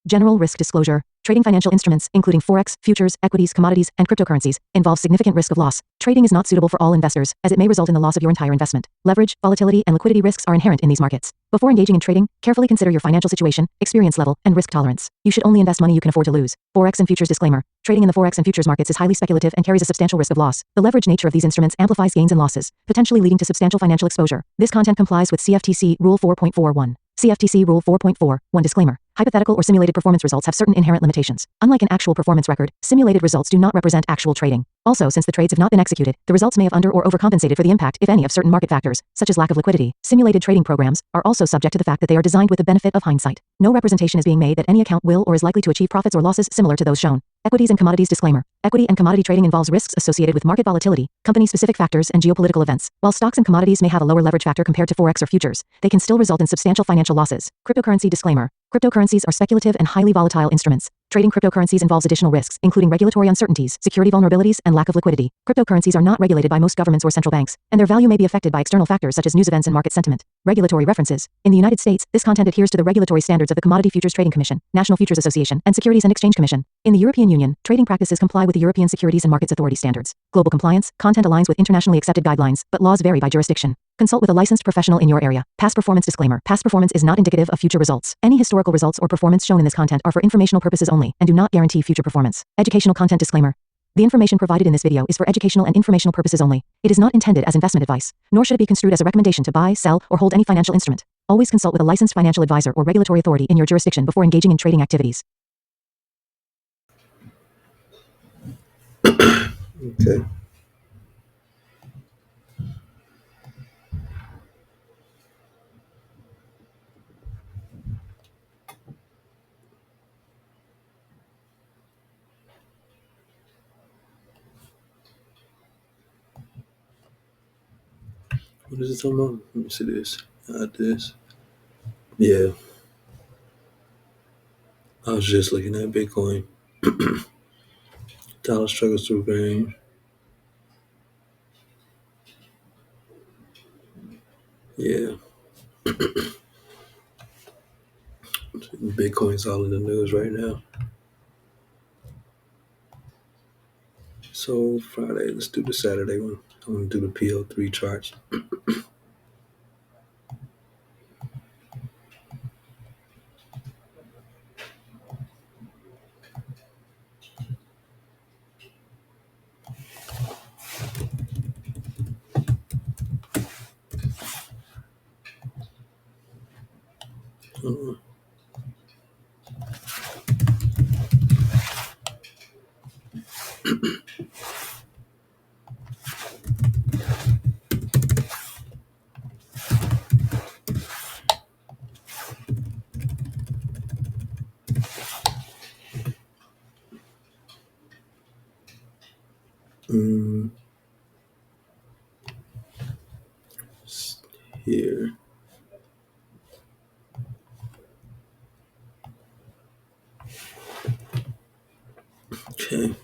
General risk disclosure. Trading financial instruments, including forex, futures, equities, commodities, and cryptocurrencies, involves significant risk of loss. Trading is not suitable for all investors, as it may result in the loss of your entire investment. Leverage, volatility, and liquidity risks are inherent in these markets. Before engaging in trading, carefully consider your financial situation, experience level, and risk tolerance. You should only invest money you can afford to lose. Forex and futures disclaimer. Trading in the forex and futures markets is highly speculative and carries a substantial risk of loss. The leverage nature of these instruments amplifies gains and losses, potentially leading to substantial financial exposure. This content complies with CFTC Rule 4.41. CFTC Rule 4.4.1 Disclaimer. Hypothetical or simulated performance results have certain inherent limitations. Unlike an actual performance record, simulated results do not represent actual trading. Also, since the trades have not been executed, the results may have under or overcompensated for the impact, if any, of certain market factors, such as lack of liquidity. Simulated trading programs are also subject to the fact that they are designed with the benefit of hindsight. No representation is being made that any account will or is likely to achieve profits or losses similar to those shown. Equities and commodities disclaimer. Equity and commodity trading involves risks associated with market volatility, company-specific factors, and geopolitical events. While stocks and commodities may have a lower leverage factor compared to forex or futures, they can still result in substantial financial losses. Cryptocurrency disclaimer. Cryptocurrencies are speculative and highly volatile instruments. Trading cryptocurrencies involves additional risks, including regulatory uncertainties, security vulnerabilities, and lack of liquidity. Cryptocurrencies are not regulated by most governments or central banks, and their value may be affected by external factors such as news events and market sentiment. Regulatory references. In the United States, this content adheres to the regulatory standards of the Commodity Futures Trading Commission, National Futures Association, and Securities and Exchange Commission. In the European Union, trading practices comply with the European Securities and Markets Authority standards. Global compliance, content aligns with internationally accepted guidelines, but laws vary by jurisdiction. Consult with a licensed professional in your area. Past performance disclaimer. Past performance is not indicative of future results. Any historical results or performance shown in this content are for informational purposes only and do not guarantee future performance. Educational content disclaimer. The information provided in this video is for educational and informational purposes only. It is not intended as investment advice, nor should it be construed as a recommendation to buy, sell, or hold any financial instrument. Always consult with a licensed financial advisor or regulatory authority in your jurisdiction before engaging in trading activities. Okay. What is it talking about? Let me see this. This. Yeah. I was just looking at Bitcoin. Dollar struggles through range. Yeah. Bitcoin's all in the news right now. So Friday, let's do the Saturday one. I'm gonna do the PO3 charts. Uh, mm, here. Okay.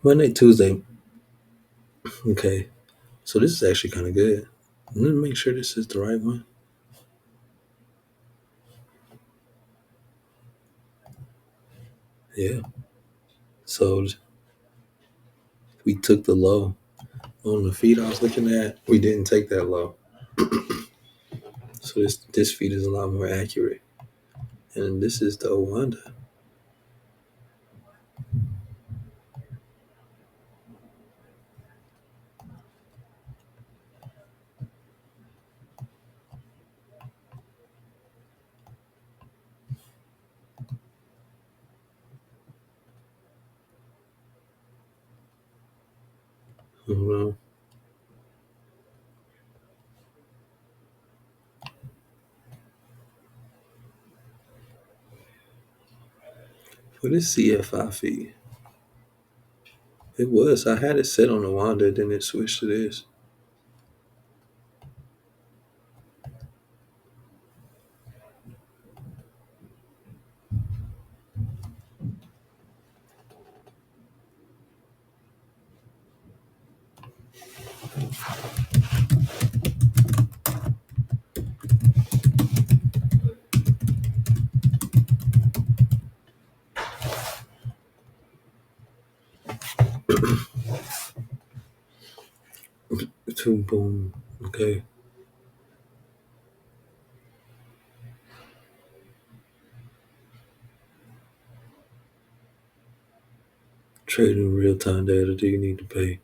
Monday, Tuesday. Okay. So this is actually kind of good. Let me make sure this is the right one. Yeah. So we took the low on the feed I was looking at. We didn't take that low. So this feed is a lot more accurate. And this is the Owanda. Well, for this CFI feed, it was. I had it set on the Wanda, then it switched to this. Two boom. Okay. Trading real time data. Do you need to pay?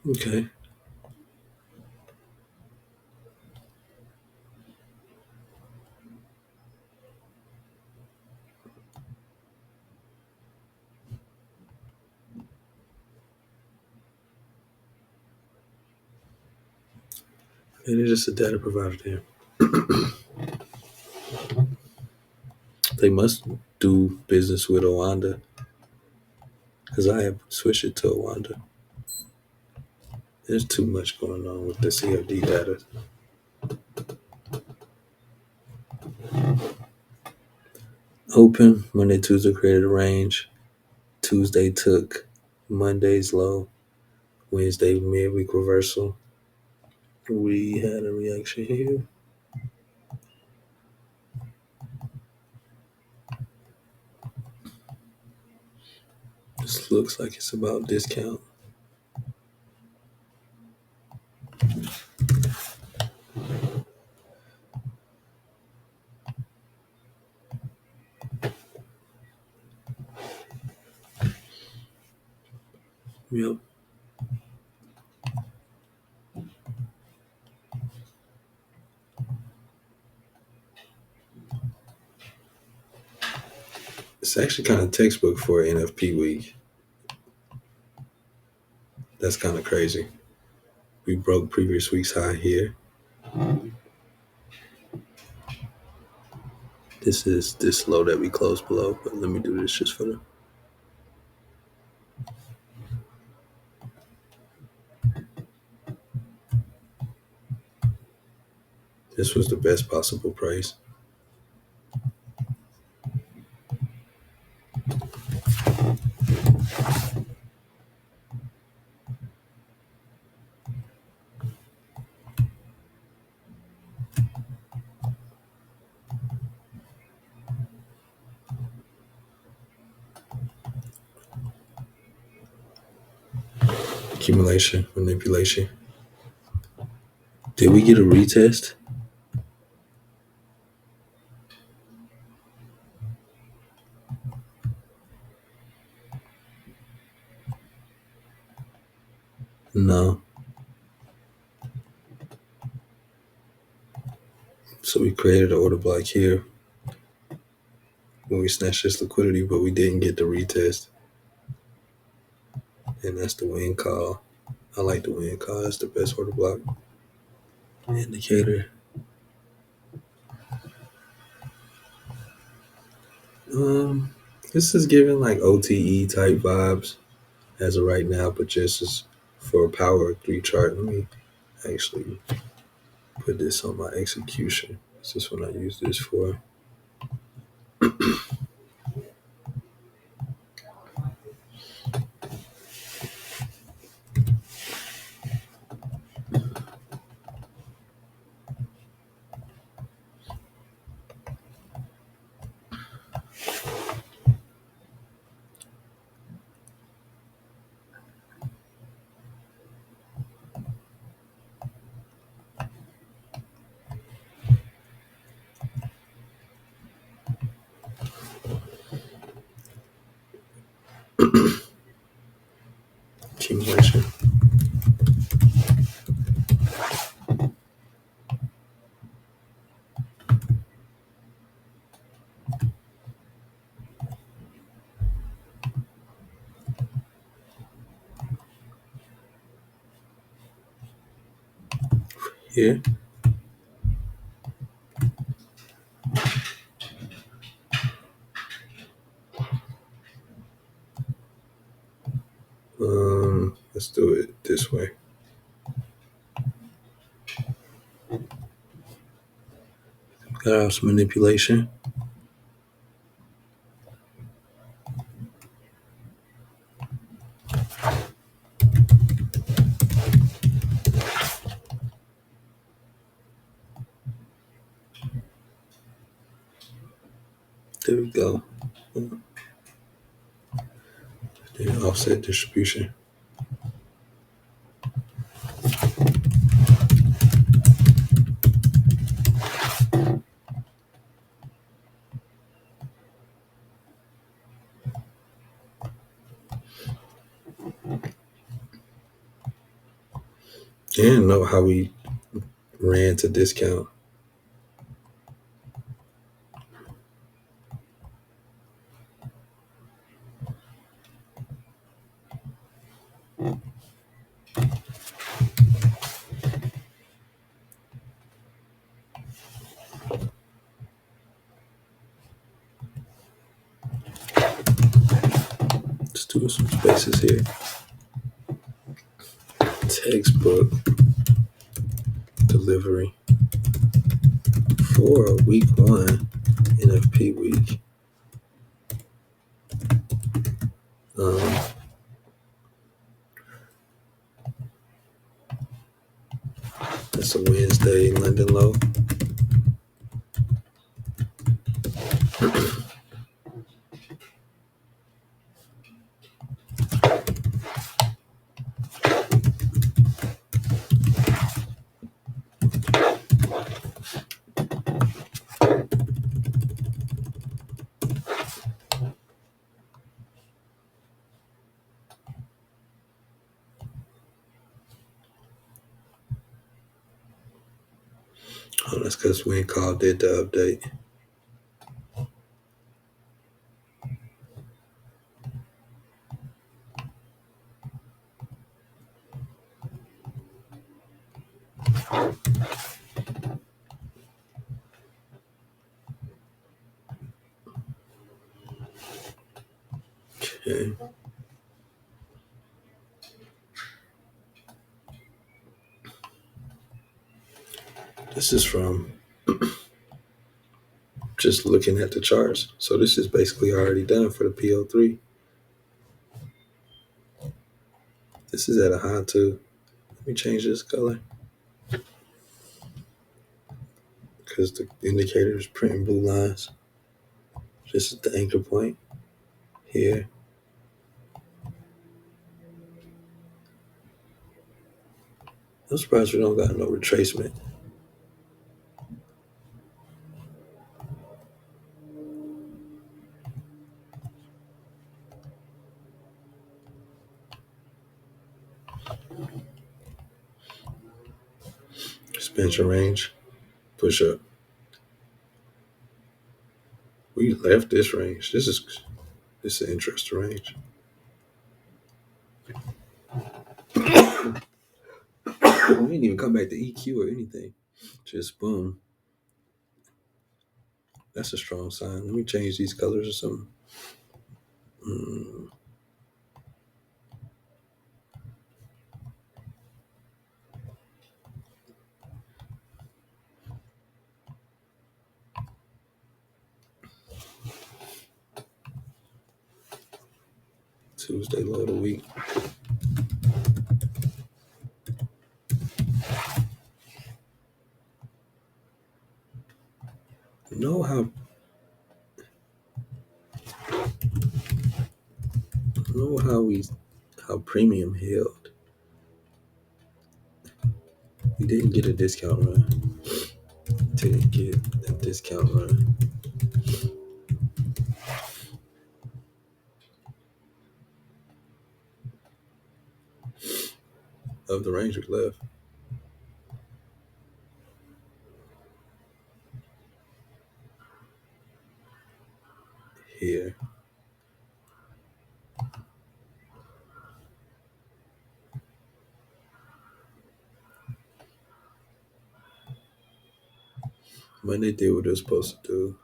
Okay. And it's just a data provider there. They must do business with Owanda because I have switched it to Owanda. There's too much going on with the CFD data. Open Monday, Tuesday created a range. Tuesday took Monday's low. Wednesday midweek reversal. We had a reaction here. This looks like it's about discount. Yep. It's actually kind of textbook for NFP week. That's kind of crazy. We broke previous week's high here. This is this low that we closed below, but let me do this just for the. This was the best possible price. Accumulation, manipulation. Did we get a retest? No. So we created an order block here when we snatched this liquidity, but we didn't get the retest. And that's the win call. I like the win call. That's the best order block indicator. This is giving like OTE type vibes as of right now, but just as for a power 3 chart. Let me actually put this on my execution. This is what I use this for. Accumulation. Here. Let's do it this way. Got some manipulation. There we go. Then offset distribution. And know how we ran to discount. Let's do some spaces here. Textbook delivery for week 1 NFP week. Um, that's a Wednesday London low. Oh, that's because Win Call did the update. Okay. This is from just looking at the charts. So this is basically already done for the PO3. This is at a high too. Let me change this color because the indicator is printing blue lines. This is the anchor point here. I'm surprised we don't got no retracement. Expansion range, push up. We left this range. This is an interesting range. We didn't even come back to EQ or anything. Just boom. That's a strong sign. Let me change these colors or something. Tuesday low of the week. Know how how premium held. We didn't get a discount run. Didn't get a discount run of the range we left here. Monday did what it was supposed to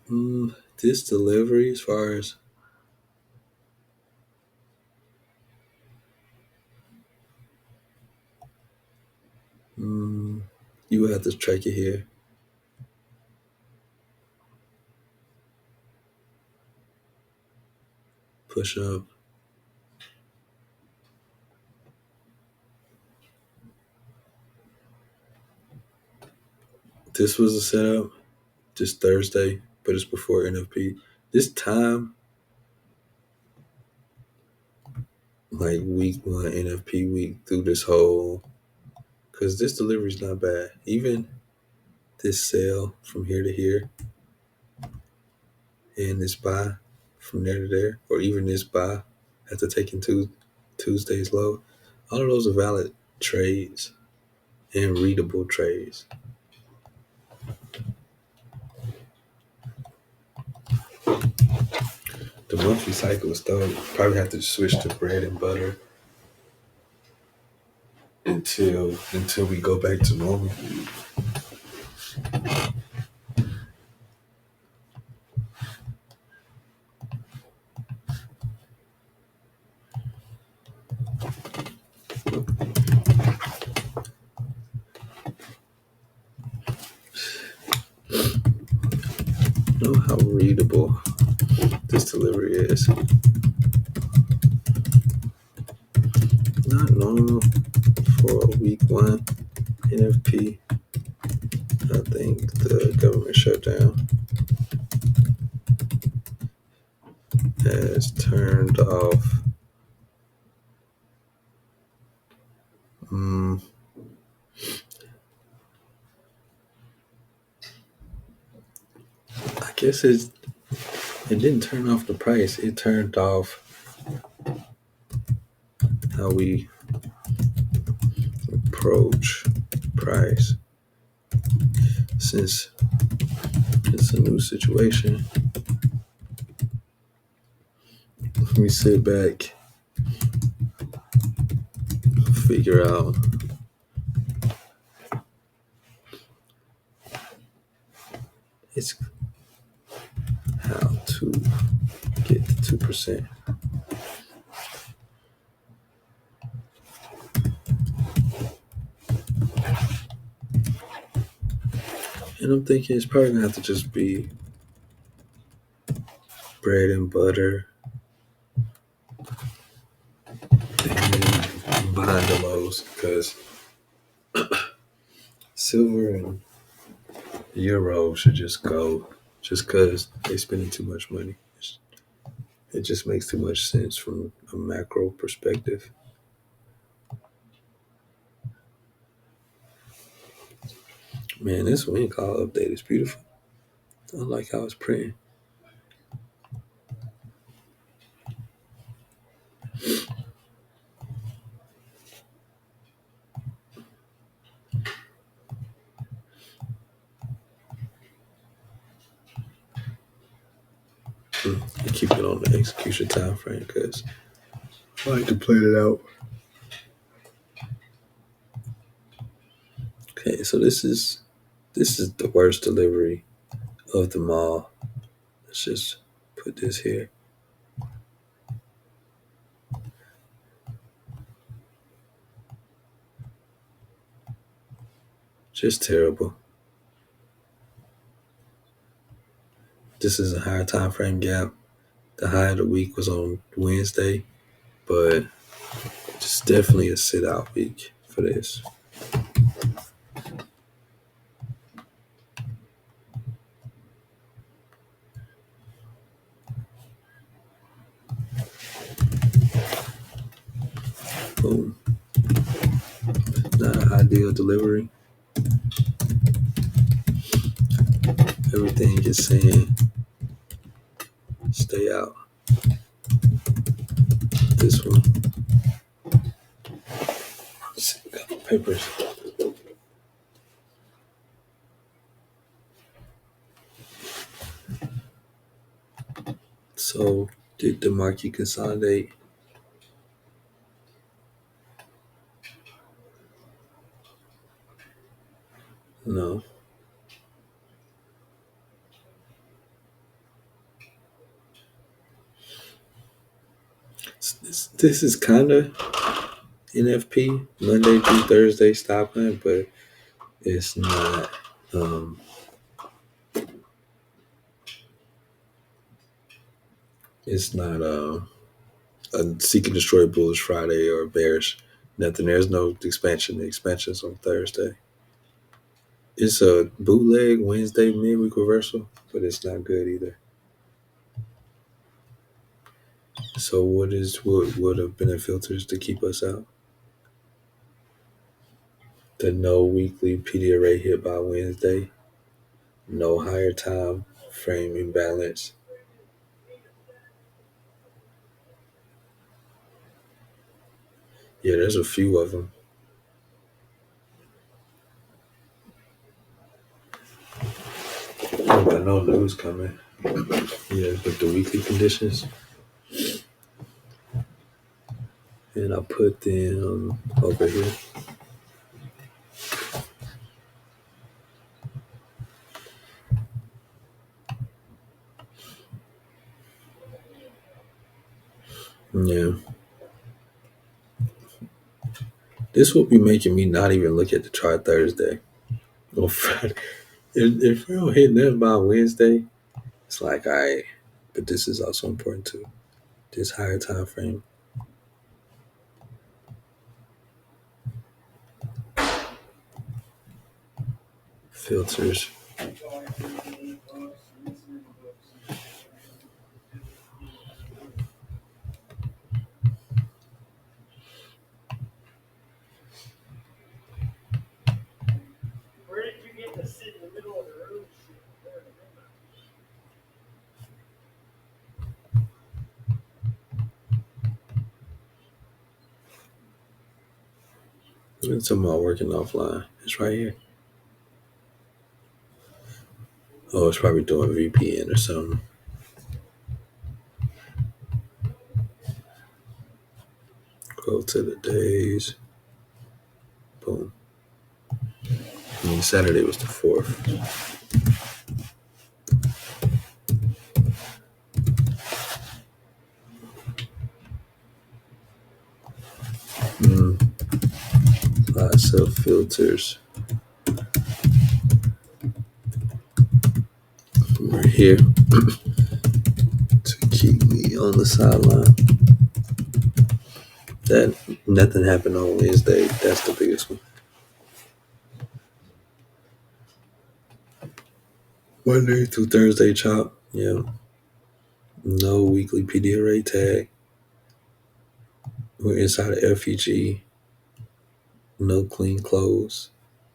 do. This delivery, as far as you would have to track it here. Push up. this was a setup, just Thursday, but it's before NFP. This time, like week one, NFP week, through this whole, because this delivery's not bad. Even this sale from here to here, and this buy from there to there, or even this buy after taking Tuesday's low, all of those are valid trades and readable trades. The monthly cycle is though, probably have to switch to bread and butter until we go back to normal. Know how readable this delivery is. Not normal for a week one NFP. I think the government shutdown has turned off. I guess it didn't turn off the price. It turned off how we approach price. Since it's a new situation, we sit back, figure out it's how to get to 2%. And I'm thinking it's probably gonna have to just be bread and butter and buying the lows, because silver and euro should just go, just because they're spending too much money. It just makes too much sense from a macro perspective. Man, this wing call update is beautiful. I like how it's printing. I keep it on the execution time frame because I like to plan it out. Okay, so this is the worst delivery of them all. Let's just put this here. Just terrible. This is a higher time frame gap. The high of the week was on Wednesday, but it's definitely a sit out week for this. Boom. Not an ideal delivery. Everything is saying stay out. This one. Let's see, got my papers. So did the market consolidate? No. This is kind of NFP, Monday through Thursday stop line, but it's not. Um, it's not a seek and destroy bullish Friday or bearish. Nothing. There's no expansion. The expansion's on Thursday. It's a bootleg Wednesday midweek reversal, but it's not good either. So what would have been the filters to keep us out? The no weekly PD array hit by Wednesday, no higher time frame imbalance. Yeah, there's a few of them. I got no news coming. Yeah, but the weekly conditions, and I put them over here. Yeah, this will be making me not even look at the chart Thursday or Friday. If we don't hit nothing by Wednesday, it's like, all right, but this is also important too. This higher time frame filters. It's about working offline. It's right here. Oh, it's probably doing VPN or something. Go to the days. Boom. And Saturday was the 4th. Lots of filters. Right here to keep me on the sideline. That nothing happened on Wednesday. That's the biggest one. Monday through Thursday chop. Yeah. No weekly PD array tag. We're inside of FEG. No clean close.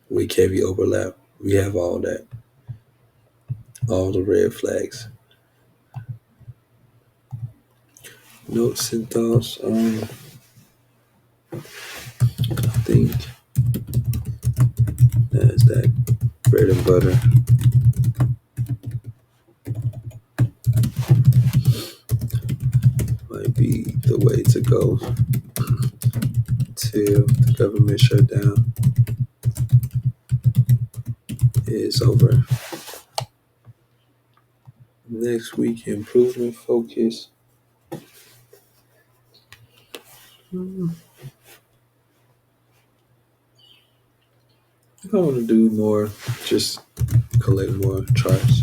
With heavy overlap. We have all that. All the red flags. Notes and thoughts. I think that's that bread and butter. Might be the way to go till the government shutdown is over. Next week, improvement focus. I want to do more, just collect more charts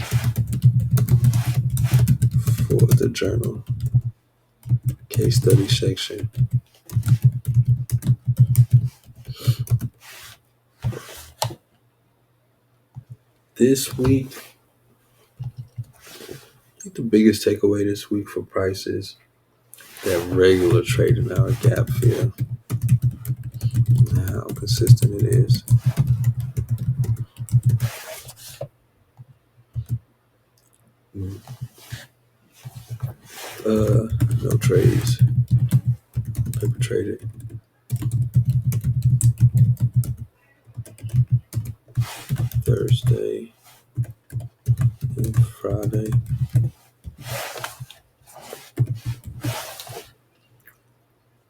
for the journal case study section. This week, I think the biggest takeaway this week for prices that regular trading hour gap fill and how consistent it is. No trades, paper traded. Thursday and Friday.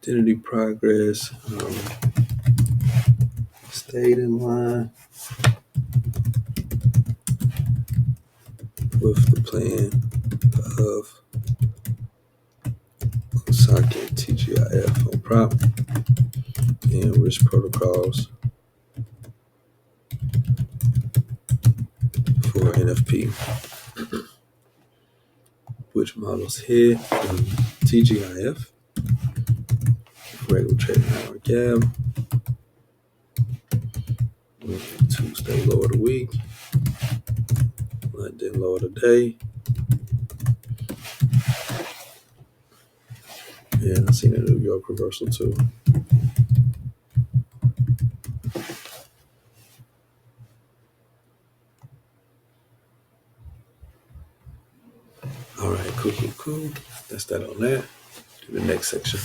Identity progress stayed in line with the plan of socket TGIF on prop and risk protocols for NFP. Which models hit TGIF, regular trading hour gap, Tuesday, low of the week. London, low of the day. And I seen a New York reversal too. All right, cool. That's that on that. Do the next section.